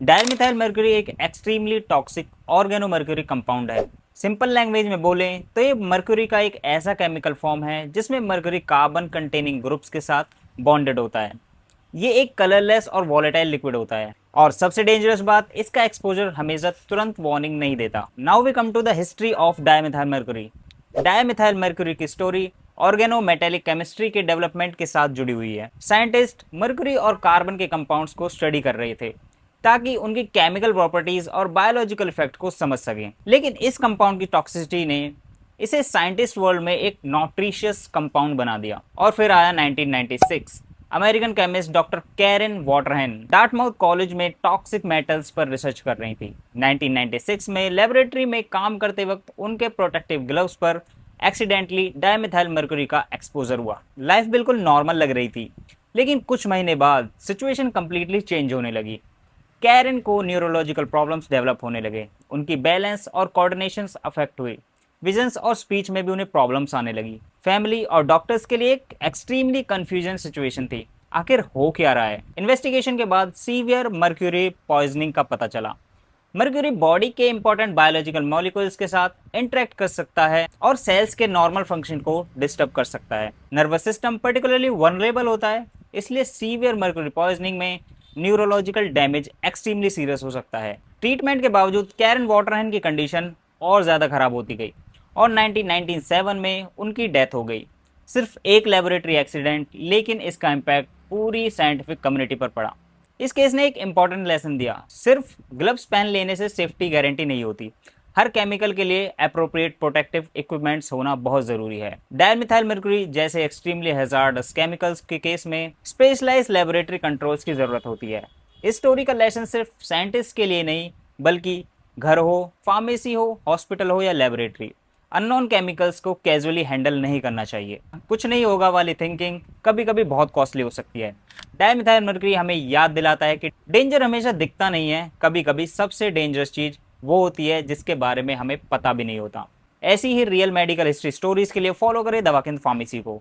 Dimethyl mercury एक extremely toxic ऑर्गेनोमर्क्यूरी compound है। Simple language में बोलें तो ये मर्क्यूरी का एक ऐसा केमिकल फॉर्म है जिसमें मर्क्यूरी कार्बन कंटेनिंग ग्रुप्स के साथ बॉन्डेड होता है। ये एक कलरलेस और वॉलेटाइल लिक्विड होता है और सबसे डेंजरस बात, इसका एक्सपोजर हमेशा तुरंत वार्निंग नहीं देता। Now we come to the history of dimethyl mercury. Dimethyl mercury की स्टोरी ऑर्गेनोमेटेलिक केमिस्ट्री के डेवलपमेंट के साथ जुड़ी हुई है। साइंटिस्ट मर्क्यूरी और कार्बन के कंपाउंड्स को स्टडी कर रहे थे ताकि उनकी केमिकल प्रॉपर्टीज और बायोलॉजिकल इफेक्ट को समझ सकें। लेकिन इस कंपाउंड की टॉक्सिसिटी ने इसे साइंटिस्ट वर्ल्ड में एक नॉट्रिशियस कंपाउंड बना दिया। और फिर आया 1996। American chemist doctor Karen Wetterhahn Dartmouth college में टॉक्सिक मेटल्स पर रिसर्च कर रही थी। 1996 में लेबोरेटरी में काम करते वक्त उनके प्रोटेक्टिव ग्लव्स पर एक्सीडेंटली डायमिथाइल मर्क्यूरी का एक्सपोजर हुआ। लाइफ बिल्कुल नॉर्मल लग रही थी, लेकिन कुछ महीने बाद सिचुएशन कंप्लीटली चेंज होने लगी। कैरन को न्यूरोलॉजिकल प्रॉब्लम्स डेवलप होने लगे, उनकी बैलेंस और कोऑर्डिनेशंस अफेक्ट हुए, विजन्स और स्पीच में भी उन्हें प्रॉब्लम्स आने लगी। फैमिली और डॉक्टर्स के लिए एक एक्सट्रीमली कंफ्यूजन सिचुएशन थी। आखिर हो क्या रहा है? इन्वेस्टिगेशन के बाद सीवियर मर्क्यूरी पॉइजनिंग का पता चला। मर्क्यूरी बॉडी के इंपॉर्टेंट बायोलॉजिकल मॉलिक्यूल्स के साथ इंटरेक्ट कर सकता है और सेल्स के नॉर्मल फंक्शन को डिस्टर्ब कर सकता है। नर्वस सिस्टम पर्टिकुलरली वनरेबल होता है, इसलिए सीवियर मर्क्यूरी पॉइजनिंग में न्यूरोलॉजिकल डैमेज एक्सट्रीमली सीरियस हो सकता है। ट्रीटमेंट के बावजूद कैरन वॉटरहैन की कंडीशन और ज़्यादा खराब होती गई और 1997 में उनकी डेथ हो गई। सिर्फ एक लेबोरेटरी एक्सीडेंट, लेकिन इसका इम्पैक्ट पूरी साइंटिफिक कम्युनिटी पर पड़ा। इस केस ने एक इंपॉर्टेंट लेसन दिया, सिर्फ ग्लव्स पहन लेने से सेफ्टी गारंटी नहीं होती। हर केमिकल के लिए अप्रोप्रिएट प्रोटेक्टिव इक्विपमेंट्स होना बहुत जरूरी है। डायमिथाइल मर्क्यूरी जैसे एक्सट्रीमली हैजार्डस केमिकल्स के केस में स्पेशलाइज्ड लेबोरेटरी कंट्रोल्स की जरूरत होती है। इस स्टोरी का लेसन सिर्फ साइंटिस्ट के लिए नहीं, बल्कि घर हो, फार्मेसी हो, हॉस्पिटल हो या लेबोरेटरी, अननोन केमिकल्स को कैजुअली हैंडल नहीं करना चाहिए। कुछ नहीं होगा वाली थिंकिंग कभी कभी बहुत कॉस्टली हो सकती है। डायमिथाइल मर्क्यूरी हमें याद दिलाता है कि डेंजर हमेशा दिखता नहीं है, कभी कभी सबसे डेंजरस चीज वो होती है जिसके बारे में हमें पता भी नहीं होता। ऐसी ही रियल मेडिकल हिस्ट्री स्टोरीज के लिए फॉलो करें दवाकिंद फार्मेसी को।